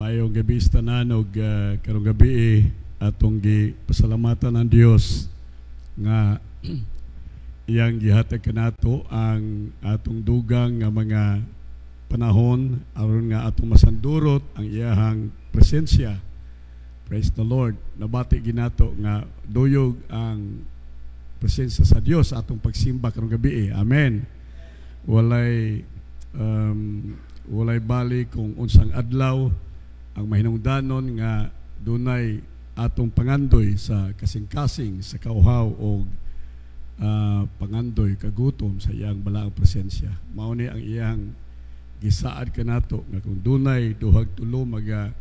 Maayong gabi istanan og karong gabi atong gipasalamatan ang Dios nga iyang gihatag kanato ang atong dugang nga mga panahon aron nga atong masandurot ang iyahang presensya. Praise the Lord. Nabati ginato nga duyog ang presensya sa Dios atong pagsimba karong gabi. Amen. Walay bali kung unsang adlaw ang mahinungdanon nga dunay atong pangandoy sa kasing-kasing sa kauhaw o pangandoy kagutom sa iyang balaang presensya. Mao ni ang iyang gisaad kanato nga kung dunay duhag tulo maga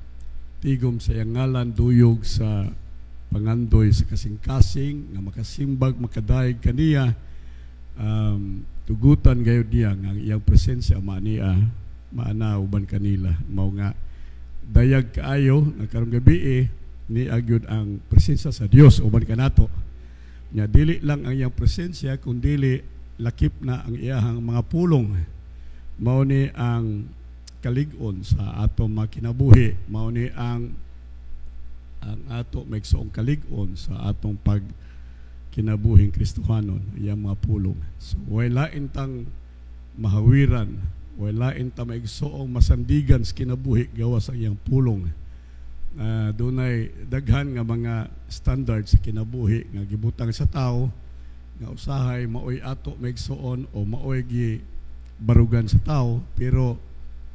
tigom sa iyang ngalan duyog sa pangandoy sa kasing-kasing nga makasimbag makadayeg kaniya, tugutan gayud niya nga ang iyang presensya maana uban kanila. Mao nga dayag kaayo nga karong gabi ni agyud ang presensya sa Dios uban kanato. Nya dili lang ang iyang presensya kundi lakip na ang iyahang mga pulong. Mao ni ang kalig-on sa atong makinabuhi. Mao ni ang ato maigsoong kalig-on sa atong pag kinabuhing Kristohanon, iyang mga pulong. So wala intang mahawiran, wala intang maigsoong masandigan sa kinabuhi gawas ang iyang pulong. Dunay daghan nga mga standard sa kinabuhi nga gibutang sa tao nga usahay maoy ato maigsoon o maoy gi barugan sa tao, pero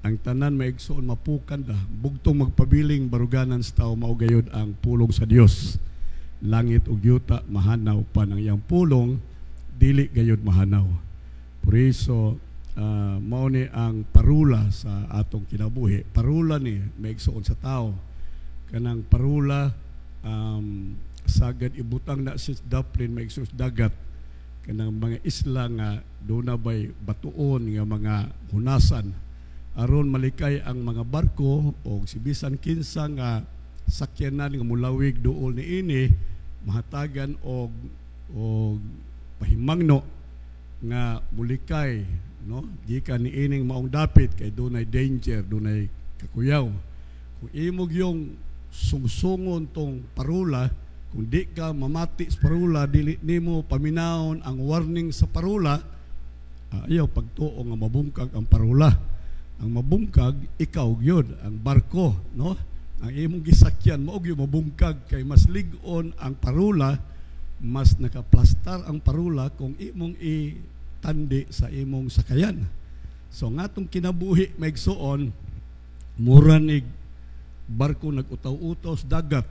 ang tanan maigsoon mapukan da bugtong magpabiling baruganan sa tao mao gayud ang pulong sa Dios. Langit ug yuta mahanaw pa ng iyang pulong, dili gayud mahanaw. Por iso mao ni ang parula sa atong kinabuhi. Parula ni maigsoon sa tao. Kanang parula sagad ibutang na si daplin maigsoon sa dagat. Kanang mga isla nga doon na bay batuon nga mga hunasan aron malikay ang mga barko o si bisan kinsa nga sakyanan nga mulawig duol ni ini mahatagan og pahimangno nga mulikay, no, gikan ni ining maong dapit kay dunay danger, dunay kakuyaw. Kung imog yung sungsungon tong parula, kung di ka mamati sa parula, dili nimo paminawon ang warning sa parula, ayaw pagtuo nga mabungkag ang parula. Ang mabungkag ikaw gyud ang barko, no? Ang imong gisakyan mao gyud mabungkag kay mas lig-on ang parula, mas nakaplastar ang parula kung imong itandi sa imong sakayan. So ngatong kinabuhi maigsoon mura nig barko nag-utaw-utaw sa dagat.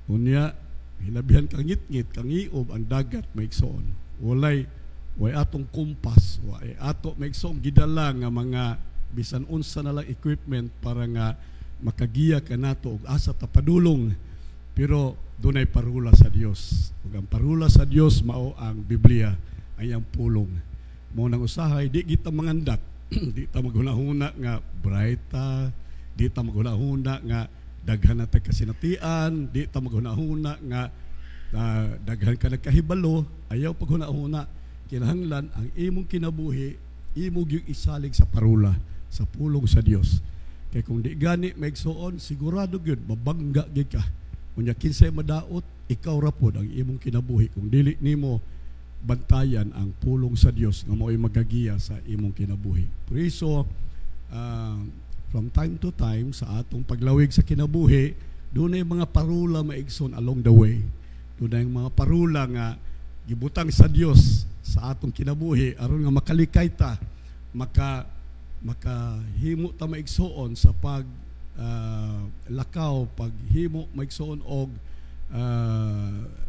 Unya hilabihan kang ngit-ngit kang iob ang dagat maigsoon. Way atong kumpas, way ato maigsoon gidala nga mga bisan unsa na lang equipment para nga makagiya kanato og asa ta padulong, pero dunay parula sa Dios. Ug ang parula sa Dios mao ang Biblia, ang iyang pulong. Mao nang usahay di kita mangandak, di ta maghunahuna nga brighta, di ta maghunahuna nga daghan na kasinatian, di ta maghunahuna nga daghan ka nagkahibalo. Ayaw paghunahuna, kinahanglan ang imong kinabuhi imong yung isalig sa parula, sa pulong sa Dios. Kaya kung di gani maigsoon, sigurado gyud mabangga gyud ka. Unya kinsay madaot, ikaw ra pod ang imong kinabuhi kung dili nimo bantayan ang pulong sa Dios nga mao'y magagiya sa imong kinabuhi. Por iso, from time to time sa atong paglawig sa kinabuhi, dunay mga parula maigsoon along the way. Dunay mga parula nga gibutang sa Dios sa atong kinabuhi aron nga makalikay ta, makahimo ta maigsoon sa pag lakaw, paghimo maigsoon og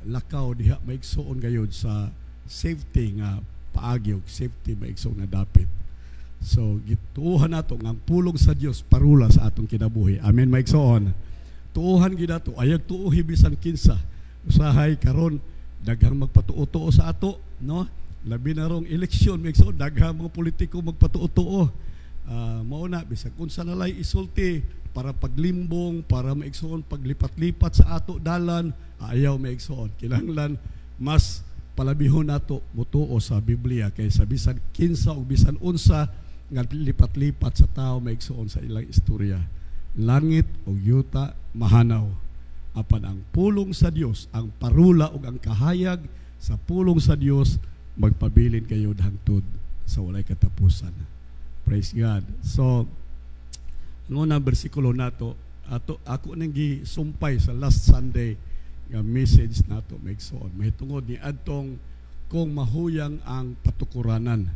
lakaw diha maigsoon gayud sa safety nga paagi og safety maigsoon nga dapit. So gituohan nato nga ang pulong sa Dios parula sa atong kinabuhi. Amen maigsoon. Tuohan gid nato, ayag tuohi bisan kinsa. Usahay karon daghang magpatuo-tuo sa ato, no? Labi na rong eleksyon maigsoon daghang mga politiko magpatuo-tuo. Mauna bisag unsa na lay isulti para paglimbong, para maigsoon paglipat-lipat sa ato dalan, ayaw maigsoon. Kinahanglan mas palabihon nato mutuo sa Biblia kaysa bisan kinsa o bisan unsa nga lipat-lipat sa tao maigsoon sa ilang istorya. langit o yuta mahanaw. Apan ang pulong sa Dios, ang parula o ang kahayag sa pulong sa Dios, magpabilin kayo hangtod sa walay katapusan. Praise God. So, ang unang bersikulo nato, ako nang gisumpay sa last Sunday nga message nato, maigsoon. May tungod ni adtong kung mahuyang ang patukuranan,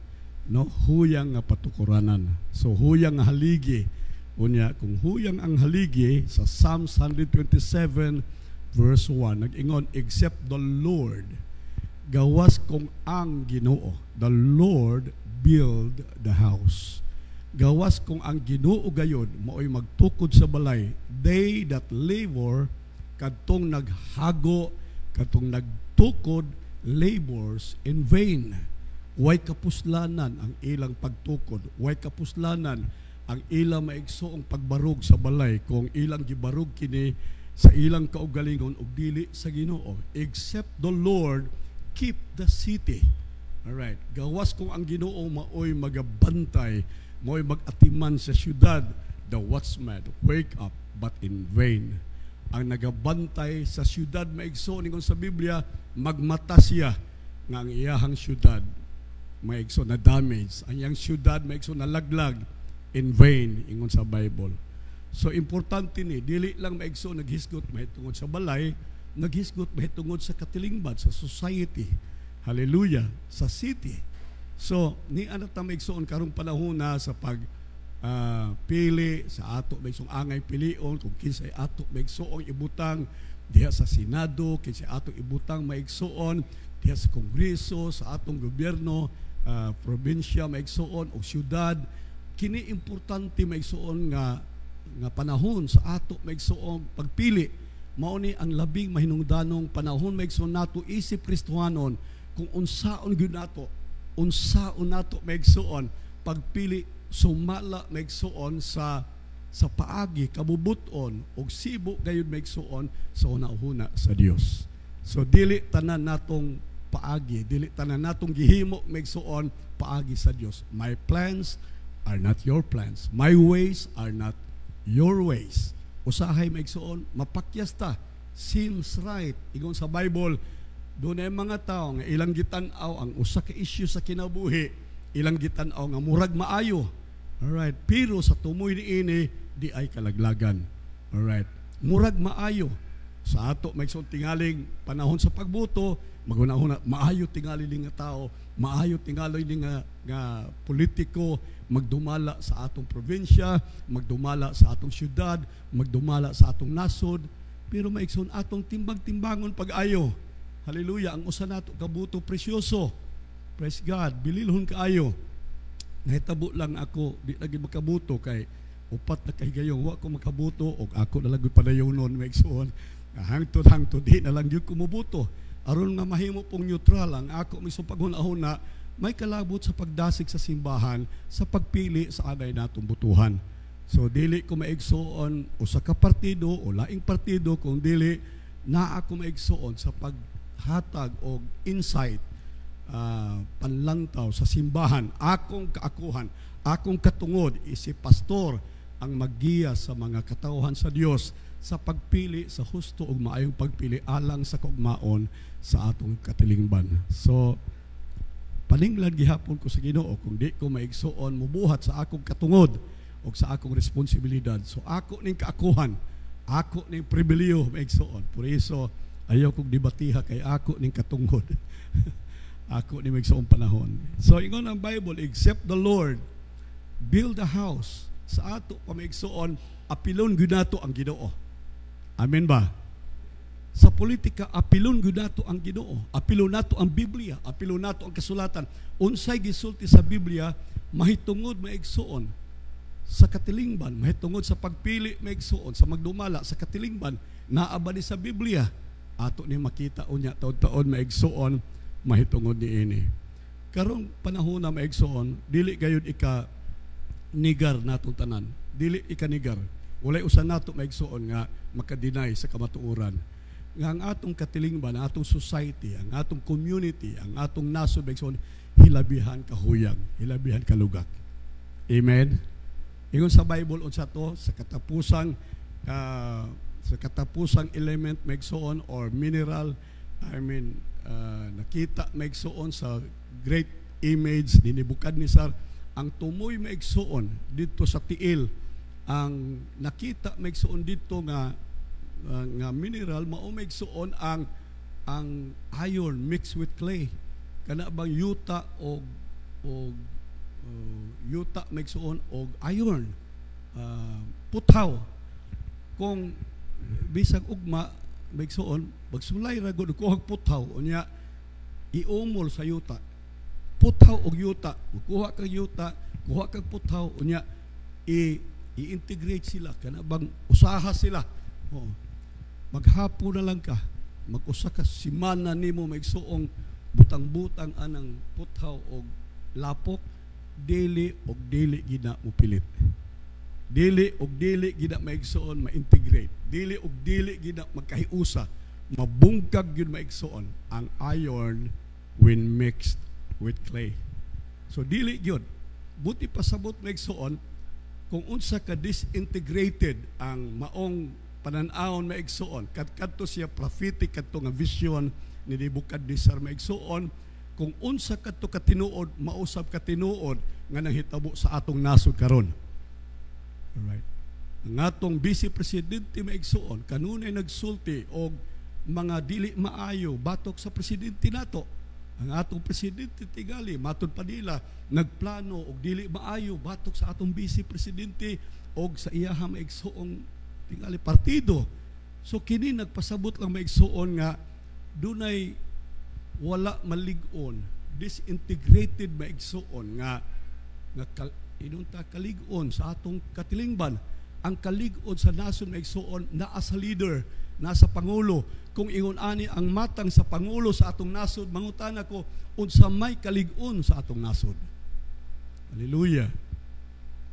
no? Huyang nga patukuranan. So huyang nga haligi. Unya, kung huyang ang haligi sa Psalms 127 verse 1, nag-ingon, except the Lord gawas kung ang Ginoo, the Lord build the house. Gawas kung ang Ginoo gayon mao'y magtukod sa balay, they that labor kadtong naghago, kadtong nagtukod, labors in vain. Way kapuslanan ang ilang pagtukod, way kapuslanan ang ilang maigsoong pagbarog sa balay kung ilang gibarog kini sa ilang kaugalingon ug dili sa Ginoo. Except the Lord keep the city. Alright, gawas kung ang Ginoo maoy magabantay, maoy magatiman sa syudad, the watchman wake up but in vain. Ang nagabantay sa syudad maigso ningon sa Biblia, magmata siya nga ang iyahang syudad maigso na damage, ang iyang syudad maigso na laglag, in vain ingon sa Bible. So importante ni dili lang maigso naghisgot mahitungod sa balay, naghisgot mahitungod sa katilingban, sa society. Hallelujah, sa city. So ni ana ta maigsoon karong panahon na sa pag pili sa ato maigsoong angay pilion kung kinsay ato maigsoong ibutang diha sa Senado, kinsay ato ibutang maigsoon diha sa Kongreso, sa atong gobyerno, probinsya maigsoon o syudad. Kini importante maigsoon nga panahon sa ato maigsoong pagpili. Mao ni ang labing mahinungdanong panahon maigsoon nato isip Kristohanon kung unsaon gyud nato maigsoon pagpili sumala maigsoon sa paagi kabubuton og sibo gayud maigsoon sa una-una sa Dios. So dili tanan natong paagi, dili tanan natong gihimo maigsoon paagi sa Dios. My plans are not your plans. My ways are not your ways. Usahay maigsoon mapakyas ta. Seems right. Ingon sa Bible, doon ay mga tao nga ilang gitan-aw ang usa ka issue sa kinabuhi, ilang gitan-aw nga murag maayo. Alright, pero sa tumoy niini di ay kalaglagan. Alright, murag maayo. Sa ato may tingaling panahon sa pagboto, magunahon maayo tingali nga tao, maayo tingali nga politiko magdumala sa atong probinsya, magdumala sa atong syudad, magdumala sa atong nasod, pero maigsoon atong timbang-timbangon pag-ayo. Hallelujah, ang usa nato kabuto presyoso. Praise God, bililhon kaayo. Nahitabo lang ako, di lagi makabuto kay upat na kahigayong wa ko makabuto og ako na lang padayonon maigsoon. Hangtod di na lang gyud kumubuto. Aron nga mahimo pong neutral ang ako mismo paghunahuna, may kalabot sa pagdasig sa simbahan sa pagpili sa anay natong butuhan. So dili ko maigsoon usa ka partido o laing partido kung dili na ako maigsoon sa paghatag og insight, panlantaw sa simbahan, akong kaakuhan, akong katungod, si pastor ang maggiya sa mga katauhan sa Dios sa pagpili sa husto ug maayong pagpili alang sa kaugmaon sa atong katilingban. So paninglan gihapon ko sa Ginoo kung di ko maigsoon mubuhat sa akong katungod o sa akong responsibilidad. So ako ning kaakuhan, ako ning pribiliyo maigsoon. Por iso ayaw kong debatiha kay ako ning katungod. Ako ni maigsoong panahon. So ingon ang Bible, except the Lord build a house. Sa ato pamaigsoon apilon gyud nato ang Ginoo. Amen ba? Sa politika apilon gyud nato ang Ginoo. Apilon nato ang Biblia, apilon nato ang kasulatan. Unsay gisulti sa Biblia mahitungod maigsoon sa katilingban, mahitungod sa pagpili maigsoon sa magdumala sa katilingban naa ba ni sa Biblia. Ato ni makita unya taud-taon maigsoon mahitungod niini. Karong panahon na maigsoon, dili gayud ika nigar natong tanan. Dili ika nigar. Walay usa nato maigsoon nga makadinay sa kamatuoran. Nga ang atong katilingban, ang atong society, ang atong community, ang atong nasod maigsoon hilabihan kahuyang, hilabihan kalugak. Amen. Ingon sa Bible unsa to sa katapusang element maigsoon or mineral, nakita maigsoon sa great image ni Nebuchadnezzar, ang tumoy maigsoon dito sa tiil, ang nakita maigsoon dito nga mineral, mao maigsoon ang iron mixed with clay. Kana bang yuta o yuta maigsoon og iron, putaw. Kung bisag ugma maigsoon, magsulay ra gud ko og putaw unya iumol sa yuta. Putaw og yuta, kuha kag yuta, kuha kag putaw unya i-integrate sila, kana bang usaha sila. Maghapon na lang ka, mag-usa ka simana nimo maigsoong butang-butang anang putaw og lapok, dili og dili gina mo pilit. Dili og dili gina maigsoon ma-integrate. Dili og dili gina magkahiusa. Mabungkag gyud maigsoon ang iron when mixed with clay. So dili gyud. Buti pasabot maigsoon kung unsa ka disintegrated ang maong panan-awon maigsoon. Kadto siya prophetic kadto nga vision ni Nebuchadnezzar maigsoon, kung unsa kadto ka tinuod, mausab ka tinuod nga nahitabo sa atong nasod karon. Alright. Ang atong vice presidente maigsoon kanunay nagsulti og mga dili maayo batok sa presidente nato. Ang atong presidente tigali matud pa nila nagplano og dili maayo batok sa atong vice presidente og sa iyaha maigsoong tingali partido. So kini nagpasabot lang maigsoon nga dunay wala malig-on, disintegrated maigsoon nga inunta kalig-on sa atong katilingban. Ang kalig-on sa nason maigsoon naa sa leader, nasa pangulo. Kung ingon ani ang matang sa pangulo sa atong nasod, mangutana ko unsa may kalig-on sa atong nasod. Hallelujah.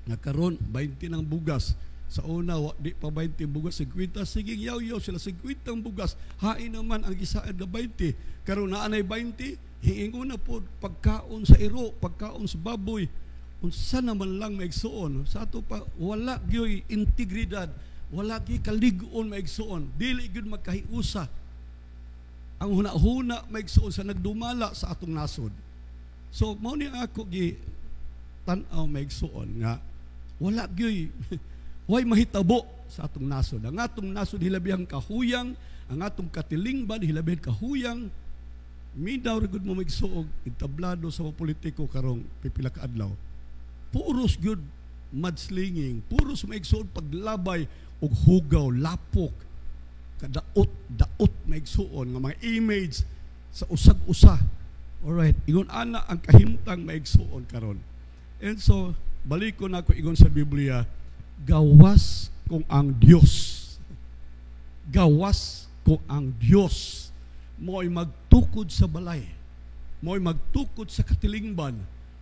Nagkaron 20 ng bugas. Sa una, di pa 20 bugas, 50. Sige, yaw-yaw sila, 50 bugas. Hain naman ang isaad na 20. Karon naanay 20, hiingon na po pagkaon sa iro, pagkaon sa baboy. Unsa naman lang maigsoon. Sa ato pa, wala gyoy integridad, wala gyoy kalig-on maigsoon. Dili gyud magkahiusa. Ang huna-huna maigsoon sa nagdumala sa atong nasod. So, mao ni ako gi tan-aw maigsoon nga wala gyoy way mahitabo sa atong nasod. Ang atong nasod hilabihang kahuyang, ang atong katilingban hilabihang kahuyang. Midaw rigud mo maigsuog itablado sa mga politiko karong pipila ka adlaw. Puros gyud mudslinging, puros maigsuog paglabay og hugaw, lapok, kadaot maigsuon nga mga image sa usag-usa. Alright, ingon ana ang kahimtang maigsuon karon. And so balikon ako ingon sa Biblia, gawas kung ang Diyos. Gawas kung ang Diyos mo'y magtukod sa balay, mo'y magtukod sa katilingban,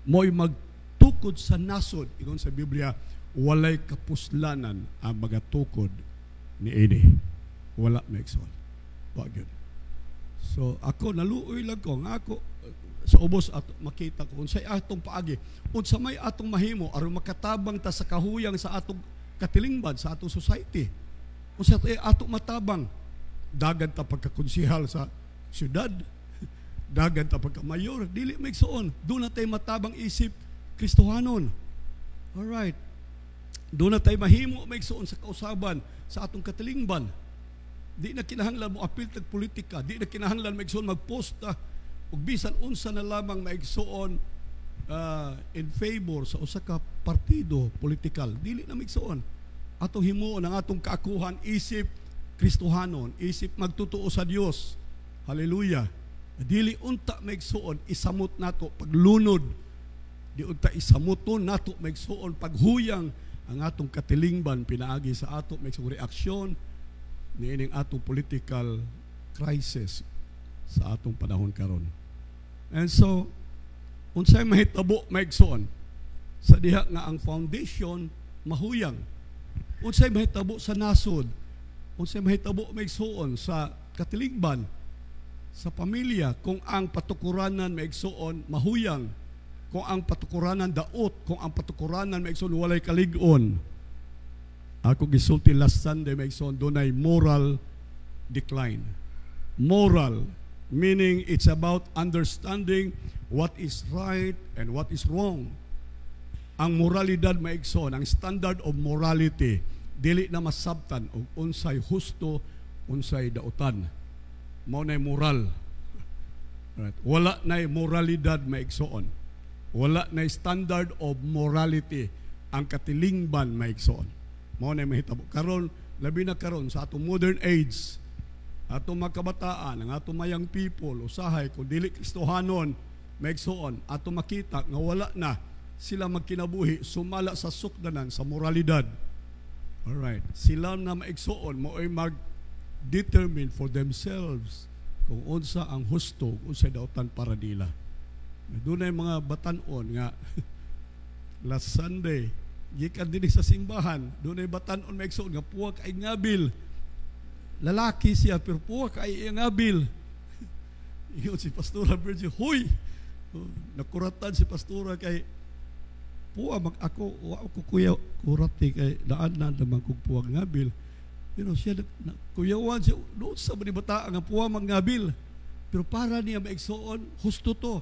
mo'y magtukod sa nasod. Ingon sa Biblia, walay kapuslanan ang magatukod ni Ede. Wala maigsoon. Wag yun. So ako naluoy lang ko nga ako sa ubos ato makita ko unsay atong paagi, unsa may atong mahimo aron makatabang ta sa kahuyang sa atong katilingban, sa atong society. Unsa atong matabang, dagan ta pagkakonsihal sa syudad, dagan ta pagka-mayor, dili maigsoon. Doon na tayo matabang isip Kristohanon. Alright. Doon na tayo mahimo maigsoon sa kausaban sa atong katilingban. Di na kinahanglan mo apil tag politika, di na kinahanglan maigsoon magposta ug bisan unsa na lamang maigsoon in favor sa usa ka partido politikal. Dili na maigsoon. Atong himuon ang atong kaakuhan isip Kristohanon, isip magtutuo sa Dios. Hallelujah. Dili unta maigsoon isamot nato paglunod. Di unta isamuton nato maigsoon paghuyang ang atong katilingban pinaagi sa ato maigsoong reaksyon niining atong political crisis sa atong panahon karon. And so, unsay mahitabo maigsoon sa diha nga ang foundation mahuyang. Unsay mahitabo sa nasod, unsay mahitabo maigsoon sa katilingban, sa pamilya, kung ang patukuranan maigsoon mahuyang. kung ang patukuranan daot, kung ang patukuranan maigsoon walay kalig-on. Ako gisulti last Sunday maigsoon dunay moral decline. Moral meaning it's about understanding what is right and what is wrong. Ang moralidad maigsoon, ang standard of morality dili na masabtan og unsay husto, unsay daotan. Mao nay moral. Right. Wala nay moralidad maigsoon. Wala nay standard of morality ang katilingban maigsoon. Mao nay mahitabo. Karon labi na karon sa atong modern age, atong mga kabataan, ang atong mayang people, usahay kung dili Kristohanon maigsoon, atong makita nga wala na sila magkinabuhi sumala sa sukdanan sa moralidad. Alright. Sila na maigsoon mo ay mag-determine for themselves kung unsa ang husto, unsa daotan para nila. Doon ay mga batanon nga last Sunday, gikan din sa simbahan, doon ay batanon maigsoon nga puwa kay ngabil. Lalaki siya, pero puwa kay ngabil. Iyon si Pastora Virgil, huy! Nakuratan si Pastora kay puwa mag ako kuya kurati kay daan na naman kung puwag ngabil. Siya kuyawan siya doon sa bata nga puwa magngabil. Pero para niya maigsoon, husto to.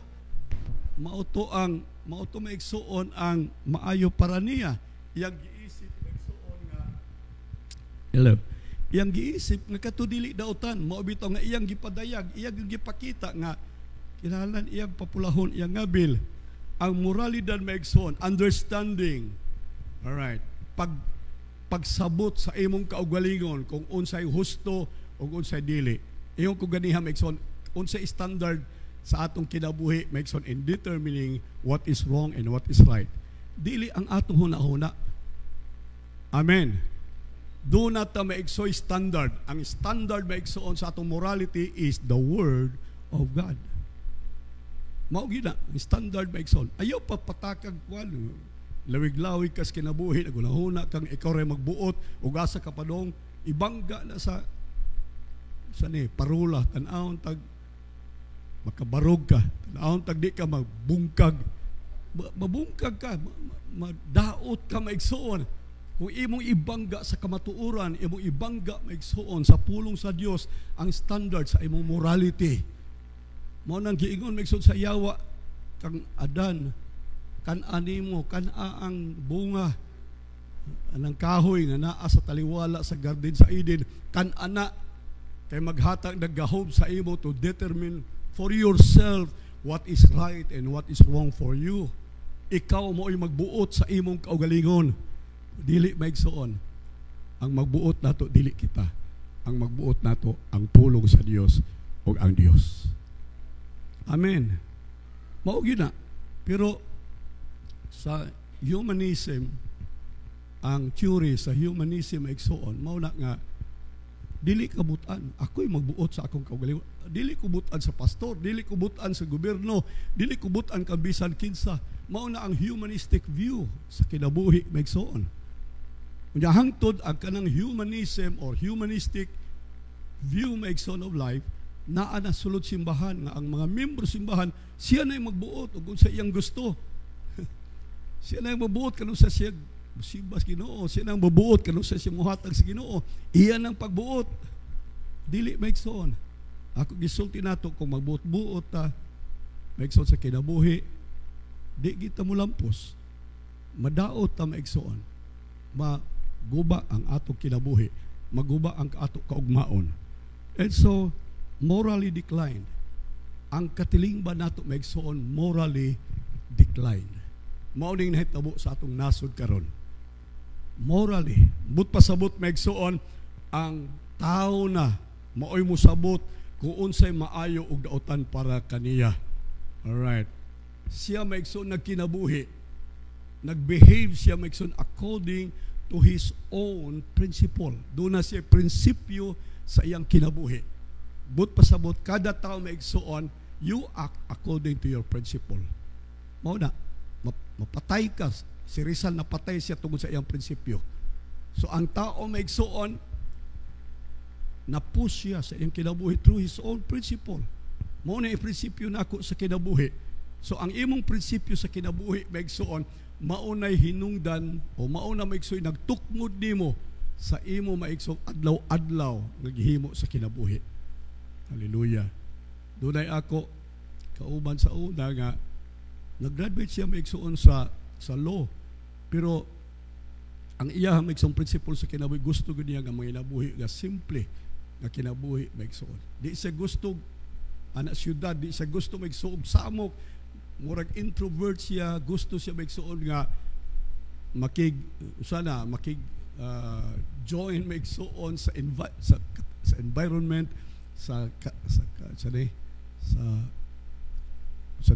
Mauto maigsoon ang maayo para niya. Iyang giisip maigsoon nga hello. Iyang giisip nga katudili daotan, mao bitaw nga iyang gipadayag, iyang gipakita nga kinahanglan iyang papulahon iyang ngabil. Ang moralidad maigsoon, understanding. Alright. Pagsabot sa imong kaugalingon kung unsay husto o unsay dili. Iyon ko ganiha maigsoon, unsay standard sa atong kinabuhi maigsoon in determining what is wrong and what is right. Dili ang atong hunahuna. Amen. Do not maigsoy standard. Ang standard maigsoon sa atong morality is the Word of God. Mao gina standard maigsoon. Ayaw pa patakag kwan. Lawig-lawig kas kinabuhi, nagunahuna kang ikaw ray magbuot ug asa ka padong ibangga na sa parula, tan-awon tag makabarog ka, tan-awon tag di ka magbungkag. Mabungkag ka, madaot ka maigsoon. Kung imong ibangga sa kamatuoran, imong ibangga maigsoon sa pulong sa Dios ang standard sa imong morality. Mao nang giingon maigsoon sa Yawa kang Adan, kan-ani mo, kan-aang bunga anang kahoy nga naa sa taliwala sa garden sa Eden, kan-ana kay maghatag naggahom sa imo to determine for yourself what is right and what is wrong for you. Ikaw mo ay magbuot sa imong kaugalingon. Dili maigsoon. Ang magbuot nato dili kita. Ang magbuot nato ang pulong sa Dios ug ang Dios. Amen. Mao gyud na. Pero sa humanism, ang theory sa humanism maigsoon, mao na nga dili kabutan. Ako'y magbuot sa akong kaugalingon. Dili kubutan sa pastor, dili kubutan sa gobyerno, dili kubutan ka bisan kinsa. Mao na ang humanistic view sa kinabuhi maigsoon. Unya hangtod ang kanang humanism or humanistic view maigsoon of life, naa na sulod simbahan nga ang mga membro simbahan siya na yung magbuot ug unsa iyang gusto. Siya na yung magbuot kanus sa siya simbas Ginoo, siya na yung magbuot kanus sa siya muhatag sa Ginoo. Iyan ang pagbuot. Dili maigsoon. Ako gisulti nato kung magbuot-buot ta maigsoon sa kinabuhi, di kita mo lampos. Madaot ta maigsoon. Maguba ang atong kinabuhi, maguba ang atong kaugmaon. And so morally declined. Ang katilingban nato maigsoon morally declined. Mao ning nahitabo sa atong nasod karon. Morally, but pasabot maigsoon ang tao na maoy mosabot kung unsay maayo ug daotan para kaniya. Alright. Siya maigsoon nagkinabuhi. Nagbehave siya maigsoon according to his own principle. Doon na siya prinsipyo sa iyang kinabuhi. But pasabot kada tao maigsoon, you act according to your principle. Mao na mapatay ka. Si Rizal napatay siya tungkol sa iyang prinsipyo. So ang tao maigsoon, napush siya sa iyang kinabuhi through his own principle. Mao na yung prinsipyo nako sa kinabuhi. So ang imong prinsipyo sa kinabuhi maigsoon maunay hinungdan o mauna maigsoon nagtukmod nimo sa imo maigsong adlaw-adlaw nga gihimo sa kinabuhi. Hallelujah. Dunay ako kauban sa una nga nag-graduate siya maigsoon sa law. Pero ang iyang maigsong principle sa kinabuhi gusto gud niya nga mga kinabuhi nga simple nga kinabuhi maigsoon. Di siya gusto ana syudad, di siya gusto maigsoon samok, murag introvert siya, gusto siya maigsoon nga makig join maigsoon sa environment sa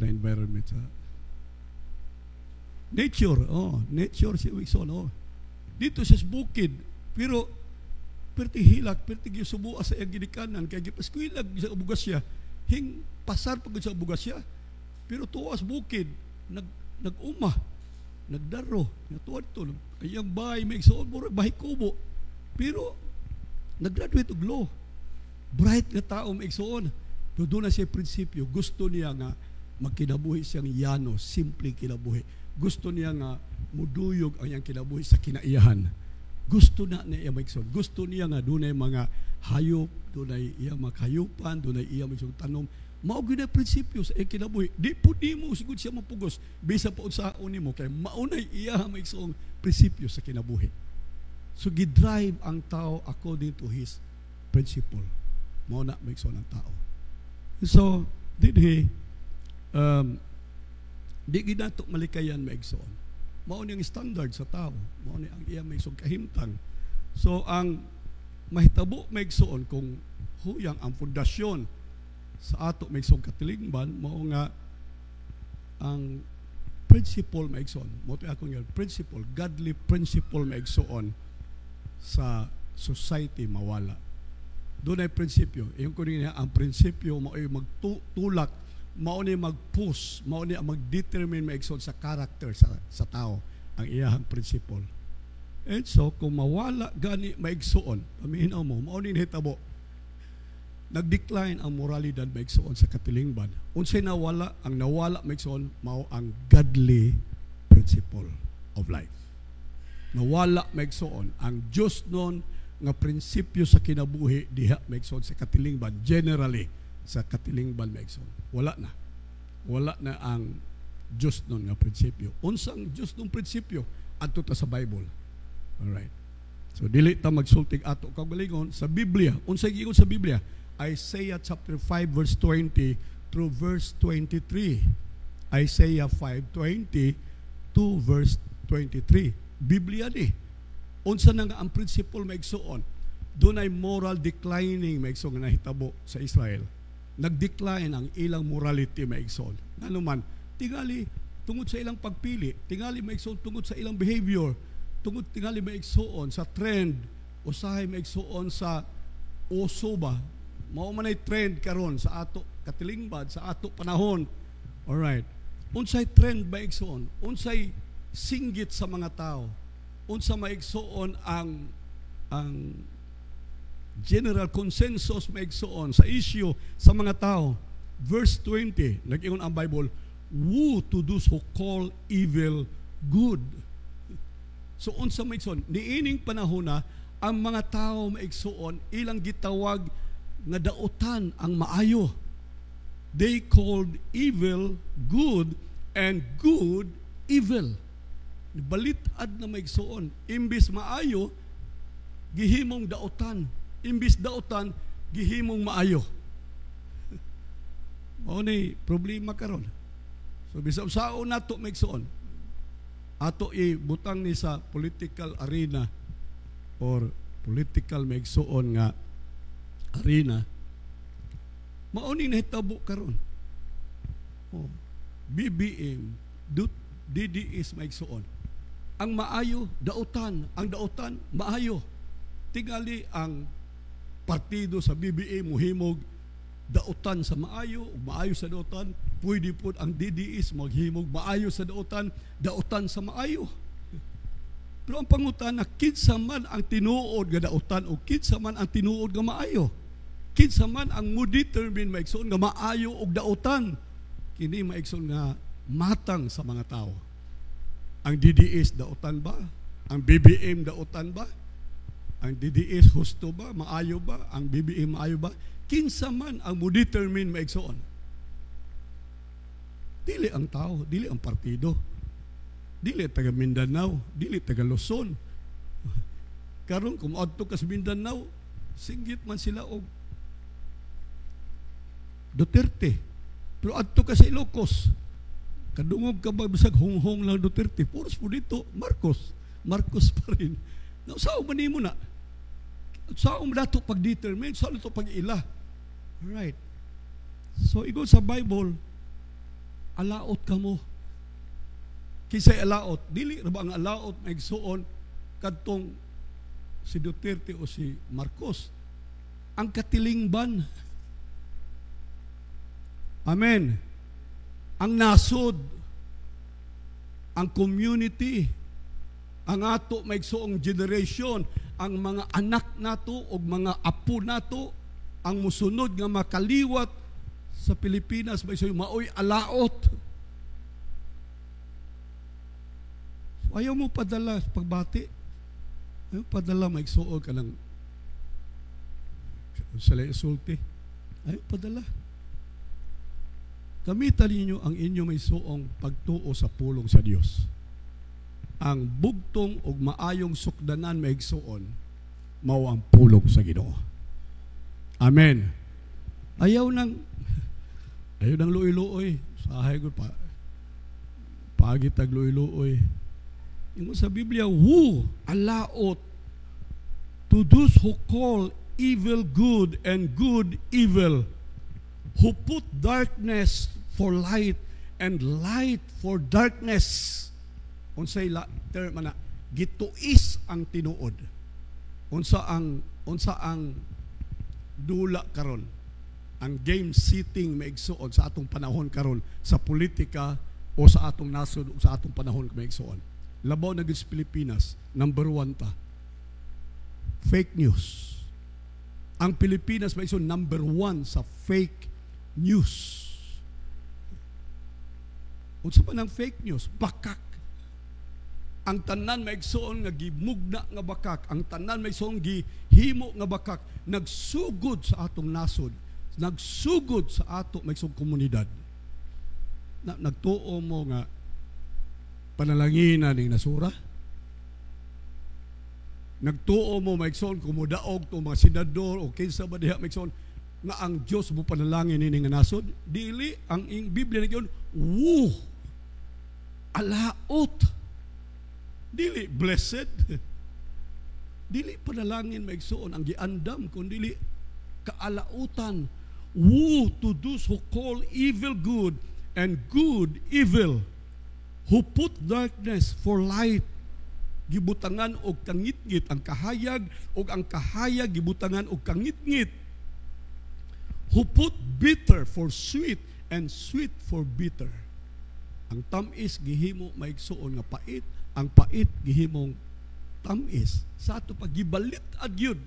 environment sa nature siya maigsoon. Dito sa bukid, pero perti hilak, perti gisubuan sa iyang ginikanan, kaya gipaskuilag sa bugas siya, hing pasar pagod sa bugas siya, pero tuwas bukid, nag-uma, nagdaro, natuwad to, iyang bahay, may igsoon, bahay kubo, pero nag-graduate og law, bright nga tao may igsoon, pero doon na siya prinsipyo, gusto niya nga magkinabuhi siyang yano, simple kinabuhi, gusto niya nga muduyog ang iyang kinabuhi sa kinaiyahan. Gusto na niya maigsoon. Gusto niya nga dunay mga hayop, dunay iyang makayupan, dunay iyang magsong tanom. Mao gyud na prinsipyo sa iyang kinabuhi. Di po di mo sigud siya mapugos bisa pa unsaon nimo kay maunay iya maigsoong prinsipyo sa kinabuhi. So gidrive ang tao according to his principle. Mao na maigsoon ang tao. So dinhi di ginato malikayan maigsoon. Mao ni ang standard sa tao, mao ni ang iya maigsoong kahimtang. So ang mahitabo maigsoon kung huyang ang pundasyon sa ato maigsoong katilingban mao nga ang principle maigsoon. Mao to akong yung principle, godly principle maigsoon sa society mawala. Doon ay prinsipyo. Yung kunin niya ang prinsipyo mao ay magtulak, mao ni mag-push, mao ni mag-determine maigsoon sa character sa tao ang iyahang principle. And so kung mawala gani maigsoon, paminaw mo mao ni hitabo nag-decline ang moralidad maigsoon sa katilingban. Unsay nawala, ang nawala maigsoon mao ang godly principle of life. Nawala maigsoon ang Dios non nga prinsipyo sa kinabuhi diha maigsoon sa katilingban generally sa katilingban maigsoon. Wala na ang Diyos nun nga prinsipyo. Unsang Diyos nung prinsipyo adto ta sa Bible. Alright. So dili ta magsultig ato kagalingon sa Biblia. Unsay giingon sa Biblia? Isaiah chapter 5 verse 20 through verse 23. Isaiah 5:20 to verse 23. Biblia ni. Unsa na nga ang principle maigsoon? Doon ay moral declining maigsoon nga nahitabo sa Israel. Nag-decline ang ilang morality maigsoon. Ano man, tingali tungod sa ilang pagpili, tingali maigsoon tungod sa ilang behavior, tingali maigsoon sa trend, usahay maigsoon sa uso ba. Mao man ay trend karon sa ato katilingban, sa ato panahon. Alright. Unsay trend maigsoon? Unsay singgit sa mga tao? Unsa maigsoon ang general consensus maigsoon sa issue sa mga tao. Verse 20, nag-ingon ang Bible, woe to those who call evil good. So unsa maigsoon? Niining panahon na ang mga tao maigsoon ilang gitawag nga dautan ang maayo. They called evil good and good evil. Balitad na maigsoon, imbis maayo gihimong dautan. Imbis dautan, gihimong maayo. Mao ni problema karon. So bisag sao nato maigsoon, ato ibutang ni sa political arena or political maigsoon nga arena. Mao ni nahitabo karon. BBM, DDS maigsoon. Ang maayo dautan, ang dautan maayo. Tingali ang partido sa BBM muhimog dautan sa maayo, maayo sa dautan, pwede po ang DDS maghimog maayo sa dautan sa maayo. Pero ang pangutana, kinsa man ang tinuod nga dautan o kinsa man ang tinuod nga maayo? Kinsa man ang mo determine maigsoon nga maayo og dautan? kini maigsoon nga matang sa mga tao. Ang DDS dautan ba? Ang BBM dautan ba? Ang DDS husto ba? Maayo ba? Ang BBM maayo ba? Kinsa man ang mo determine maigsoon. Dili ang tao, dili ang partido. Dili taga Mindanao, dili taga Luzon. Karon kung adto ka sa Mindanao, singgit man sila og Duterte. Pero adto ka sa Ilocos, kadungog ka ba bisag hunghong lang Duterte? Puros po dito, Marcos. Marcos pa rin. Saan man mo na? Saan mo dato pag-determine? Saan ito pag-ila? Alright. So, igon sa Bible, alaot ka mo. Kisay alaot. Dili na ba ang alaot na igsuon kadtong si Duterte o si Marcos? Ang katilingban. Amen. Ang nasod, ang community, ang ato maigsuong generation, ang mga anak nato o mga apo nato, ang musunod nga makaliwat sa Pilipinas, maoy alaot. Ayaw mo padala pagbati. Ayaw padala maigsuon ka ng sila isulti. Ayaw padala. Gamitan ninyo ang inyo may suong pagtuo sa pulong sa Dios. Ang bugtong ug maayong sukdanan maigsuon mao ang pulong sa Ginoo. Amen. Ayaw nang luoy-luoy. Sahay ko pa. Pagit ag luoy-luoy. Yung sa Biblia, alaot to those who call evil good and good evil, who put darkness for light and light for darkness. Unsay term na gituis ang tinuod. Unsa ang dula karon. Ang game sitting maigsuon sa atong panahon karon sa politika o sa atong nasod o sa atong panahon maigsuon. Labaw na sa Pilipinas, number 1 ta. Fake news. Ang Pilipinas maigsuon number 1 sa fake news. Unsa pa ng fake news? Bakak. Ang tanan maigsuon nga gimugna nga bakak, ang tanan maigsuon gihimo nga bakak, nagsugod sa atong nasod, nagsugod sa ato maigsuong komunidad. Nagtuo mo nga panalangina ning nasura. Nagtuo mo maigsuon kumudaog to mga senador o kinsa ba diha maigsuon nga ang Dios mo panalangin ini nga nasod. Dili ang Biblia nagyon alaot. Dili blessed. Dili panalangin maigsuon ang giandam kun dili kaalautan. Woe to those who call evil good and good evil, who put darkness for light. Gibutangan og kangitngit ang kahayag og ang kahayag gibutangan og kangitngit. Who put bitter for sweet and sweet for bitter. Ang tamis gihimo maigsuon nga pait, ang pait gihimong tamis. Sa ato pag gibalit ad yun.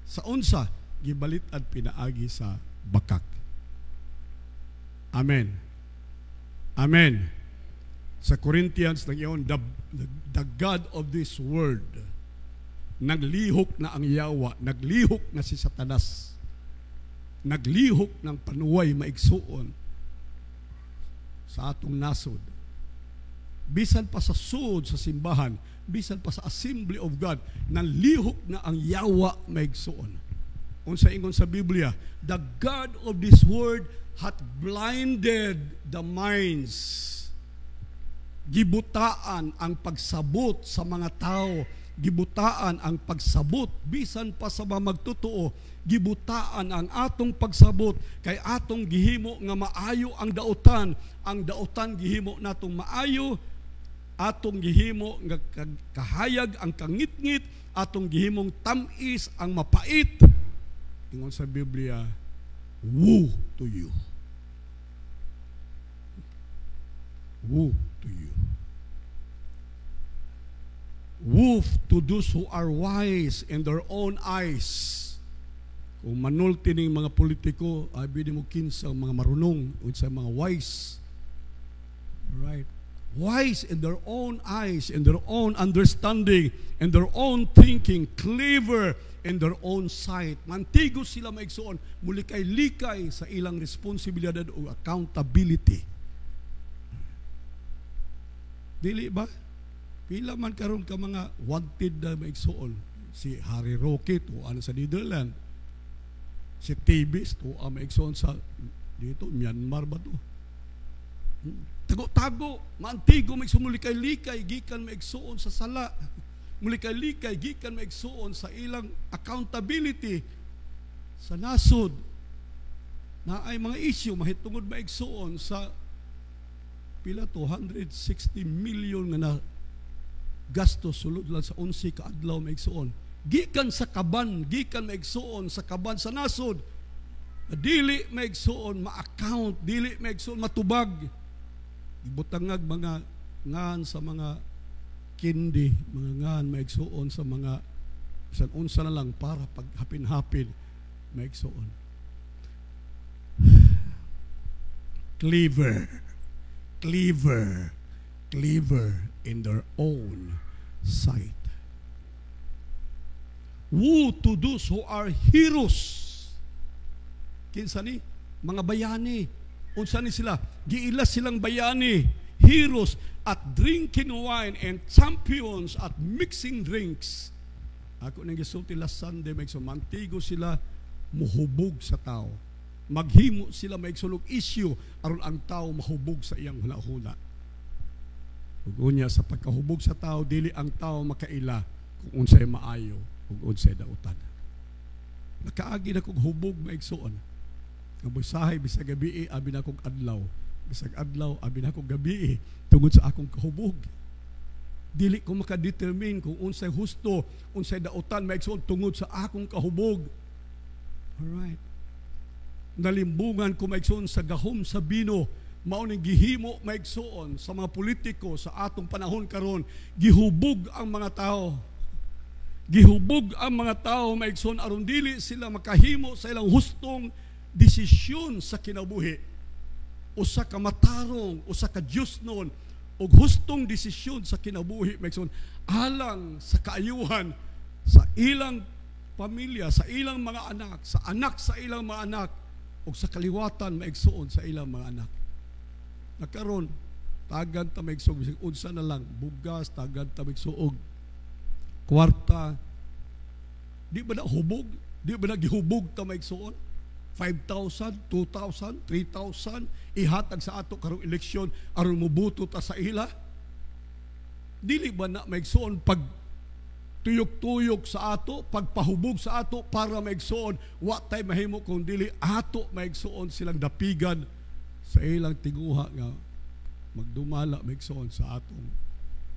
Sa unsa gibalit ad pinaagi sa bakak. Amen. Amen. Sa Corinthians nagyon, the God of this world, naglihok na ang yawa, naglihok na si Satanas, naglihok ng panuway maigsuon sa atong nasod. Bisan pa sa sud sa simbahan, bisan pa sa Assembly of God, nanlihok na ang yawa maigsuon. Unsa ingon sa Biblia, the God of this world hath blinded the minds. Gibutaan ang pagsabot sa mga tao, gibutaan ang pagsabot bisan pa sa mga magtotoo, gibutaan ang atong pagsabot kay atong gihimo nga maayo ang dautan gihimo natong maayo, atong gihimo nga kahayag ang kangitngit, atong gihimong tamis ang mapait. Ingon sa Biblia, woe to you. Woe to you. Woe to those who are wise in their own eyes, Kung manulti ning mga politiko, abi mo kinsang mga marunong, unsay mga wise. Right? Wise in their own eyes, in their own understanding, in their own thinking, clever in their own sight. Mantigo sila maigsoon, muli kay likay sa ilang responsibilidad o accountability. Dili ba? Pila man karon ka mga wanted na maigsoon. Si Harry Roque o ano sa Netherlands. Si Tibis o maigsoon sa dito, Myanmar ba to? Tago-tago, maantigo maigsoon, muli kay likay, gikan maigsoon sa sala. Muli kay likay, gikan maigsoon sa ilang accountability sa nasod. Na ay mga issue, mahitungod maigsoon sa pila to, 160 million nga na gastos sulod lang sa 11 ka adlaw maigsoon. Gikan sa kaban, gikan maigsoon sa kaban sa nasod. Dili maigsoon ma-account, dili maigsoon matubag. Ibutangag mga ngan sa mga kindi, mga ngan maigsoon sa mga bisan unsa na lang para paghapin-hapin maigsoon. Clever in their own sight. Woe to those who are heroes. Kinsa ni? Mga bayani. Unsa ni sila? Giilas silang bayani, heroes at drinking wine and champions at mixing drinks. Ako nang gisulti last Sunday, mantigo sila muhubog sa tao. Maghimo sila maigsulog issue aron ang tao mahubog sa iyang hula-hula. Ug unya sa pagkahubog sa tao, dili ang tao makaila kung unsay maayo ug unsay dautan. Nakaagi na kog hubog maigsuon. Ang busahay bisag gabi abi na kog adlaw. Bisag adlaw abi na kog gabi tungod sa akong kahubog. Dili ko makadetermine kung unsay husto, unsay dautan maigsuon tungod sa akong kahubog. Alright. Nalimbungan ko maigsuon sa gahom sa bino, mao ning gihimo maigsuon sa mga politiko sa atong panahon karon, gihubog ang mga tao. Gihubog ang mga tao maigsuon aron dili sila makahimo sa ilang hustong desisyon sa kinabuhi. Usa ka matarong, usa ka Diosnon og hustong desisyon sa kinabuhi maigsoon alang sa kaayuhan sa ilang pamilya, sa ilang mga anak, sa ilang mga anak ug sa kaliwatan maigsoon sa ilang mga anak. Nakaron tagan ta maigsoon bisag unsa na lang bugas, tagan ta maigsoon kwarta. Di ba na hubog? Di ba na gihubog ta maigsoon? 5,000, 2,000, 3,000 ihatag sa ato karong eleksyon aron mobuto ta sa ila. Dili ba na maigsoon pag tuyok-tuyok sa ato, pagpahubog sa ato para maigsoon wa tay mahimo kung dili ato maigsoon silang dapigan sa ilang tiguha nga magdumala maigsoon sa atong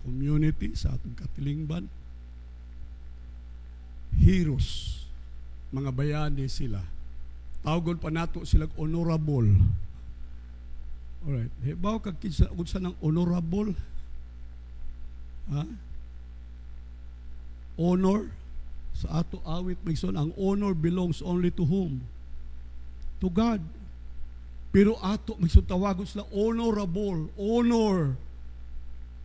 community, sa atong katilingban. Heroes, mga bayani sila. Tawgon pa nato silang honorable. Alright. Hibaw kag kinsa unsa nang honorable? Ha? Honor sa ato awit maigsoon, ang honor belongs only to whom? To God. Pero ato maigsoon tawagon sila honorable, honor.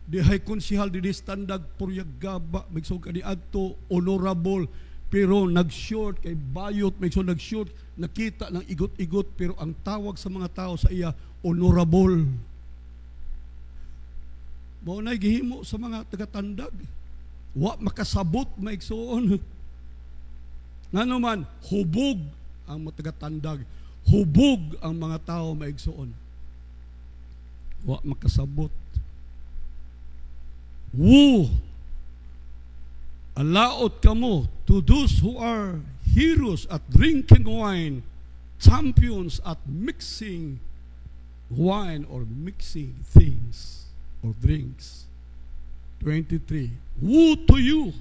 Dihay konsihal di standag puryagaba maigsoon kani adto honorable. Pero nag-short kay bayot, may so nag-short, nakita ng igot-igot, pero ang tawag sa mga tao sa iya, honorable. Maunay gihimo sa mga taga-tandag. Wa makasabot maigsoon. Ngano man, hubog ang mga taga-tandag. Hubog ang mga tao maigsoon. Wa makasabot. Woo! Alaot kamo to those who are heroes at drinking wine, champions at mixing wine or mixing things or drinks. 23. Woe to you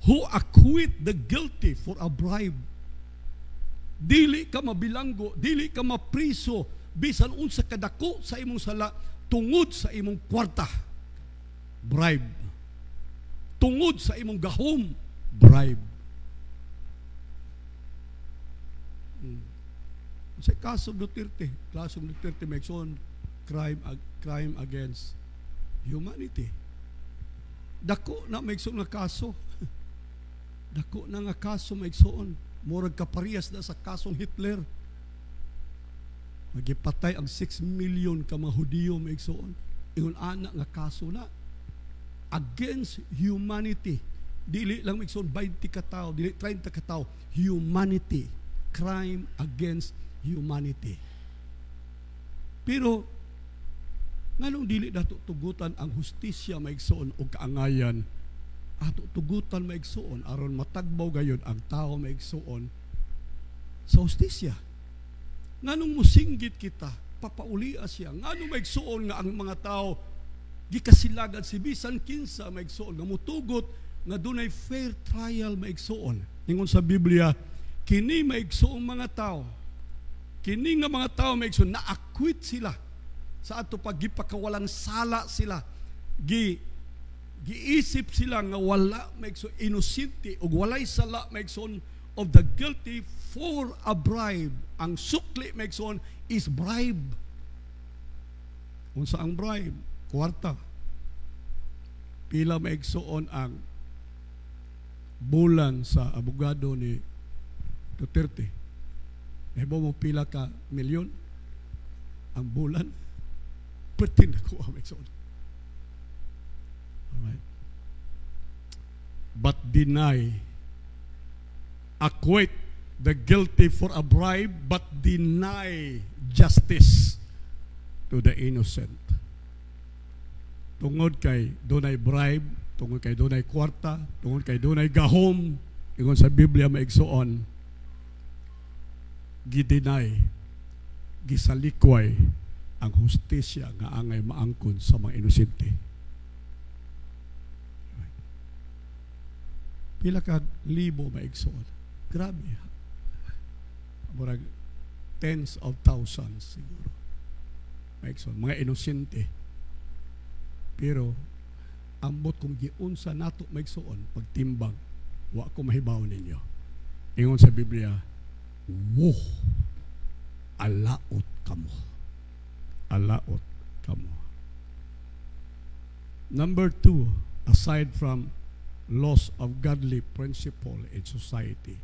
who acquit the guilty for a bribe. Dili ka mabilanggo, dili ka mapriso bisan unsa kadako sa imong sala tungod sa imong kwarta. Bribe. Tungod sa imong gahom, bribe. Sa kasong Duterte makes on crime against humanity. Dako na makes on nga kaso. Dako na nga kaso makes on. Murag kaparehas na sa kasong Hitler. Magipatay ang 6 million ka mga Hudiyo makes on. Ingon ana nga kaso na against humanity. Dili lang makes on 20 ka tao, dili 30 ka tao. Humanity. Crime against humanity. Pero nganong dili dato tugutan ang hustisya maigsoon o kaangayan, ato tugutan maigsoon aron matagbaw gayon ang tao maigsoon sa hustisya. Nganong musinggit kita, papaulia siya, nganong maigsoon nga ang mga tao gikasilagan si bisan kinsa maigsoon nga mutugot nga dunay fair trial maigsoon. Ingon sa Biblia, kini maigsoong mga tao, kini nga mga tao maigsoon na-acquit sila sa ato pagipakawalang sala sila, giisip sila nga wala maigsoon inosente ug walay sala maigsoon of the guilty for a bribe. Ang sukli maigsoon is bribe. Unsa ang bribe? Kwarta. Pila maigsoon ang bulan sa abogado ni Duterte? Naibaw mo pila ka milyon ang bulan? Pwede na ko ang maigsoon. Alright. But deny, acquit the guilty for a bribe, but deny justice to the innocent. Tungod kay dunay bribe, tungod kay dunay kwarta, tungod kay dunay gahom, ingon sa Biblia maigsoon, gidinay, gisalikway ang hustisya nga angay maangkon sa mga inosente. Pila ka libo maigsoon. Grabe. Murag tens of thousands siguro. Maigsoon, mga inosente. Pero ambot kung giunsa nato maigsoon pagtimbang, wa ko mahibaw ninyo. Ingon sa Biblia, "Wo, alaot kamo." Alaot kamo. Number 2, aside from loss of godly principle in society,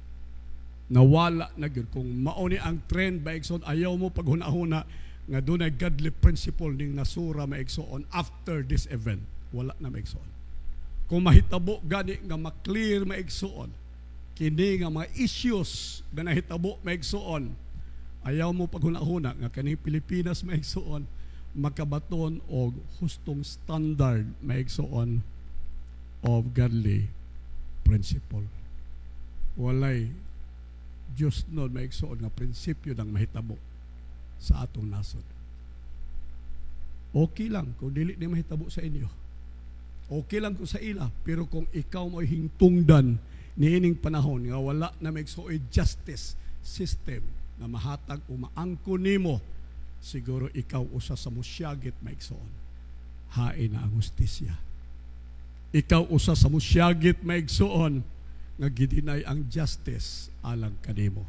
nawala na gyud kung mao ni ang trend maigsoon, ayaw mo paghuna-huna nga dunay godly principle ning nasura maigsoon after this event, wala na maigsoon. Kung mahitabo gani nga maklear maigsoon kini nga mga issues nga nahitabo maigsoon, ayaw mo paghuna-huna nga kaning Pilipinas maigsoon makabaton og hustong standard maigsoon of godly principle. Walay Diyos nun maigsoon nga prinsipyo ng mahitabo sa atong nasod. Okay lang kung dili ni mahitabo sa inyo. Okay lang kung sa ila, pero kung ikaw mo'y hingtungdan niining panahon nga wala na maigsoon justice system na mahatag o maangko nimo, siguro ikaw usa sa musyagit maigsoon. Hain na ang hustisya. Ikaw usa sa musyagit maigsoon nga gidinay ang justice alang kanimo.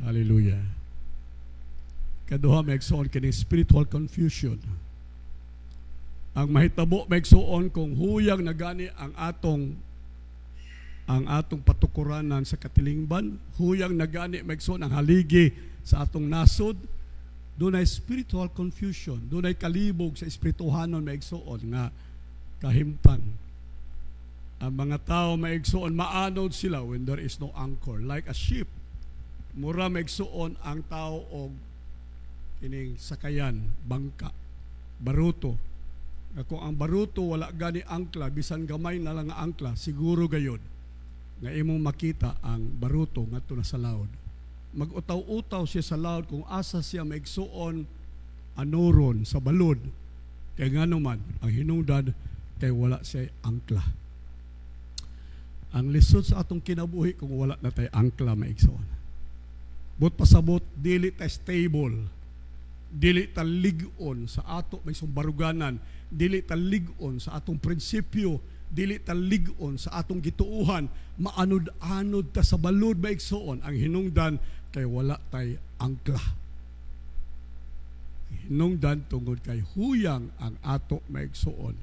Hallelujah. Kaduha maigsoon kini spiritual confusion. Ang mahitabo maigsoon kung huyang nagani ang atong patukuranan sa katilingban, huyang nagani maigsoon ang haligi sa atong nasod, dunay spiritual confusion, dunay kalibog sa espirituhanon maigsoon nga kahimtang. Ang mga tao maigsoon maanod sila when there is no anchor, like a ship. Mura maigsoon ang tao og kining sakayan, bangka, baruto. Kung ang baruto wala gani angkla, bisan gamay na lang nga angkla, siguro gayon nga imong makita ang baruto ngadto na sa laod. Mag-utaw-utaw siya sa laod kung asa siya maigsoon anuron sa balod. Kay ngano man ang hinungdan kay wala siya angkla. Ang lisod sa atong kinabuhi kung wala na tay angkla maigsoon. But pasabot dili ta stable, dili ta lig-on sa ato may sumbaruganan, dili ta lig-on sa atong prinsipyo, dili ta lig-on sa atong gituuhan, maanod-anod ta sa balod maigsoon ang hinungdan kay wala tay angkla. Hinungdan tungod kay huyang ang ato maigsoon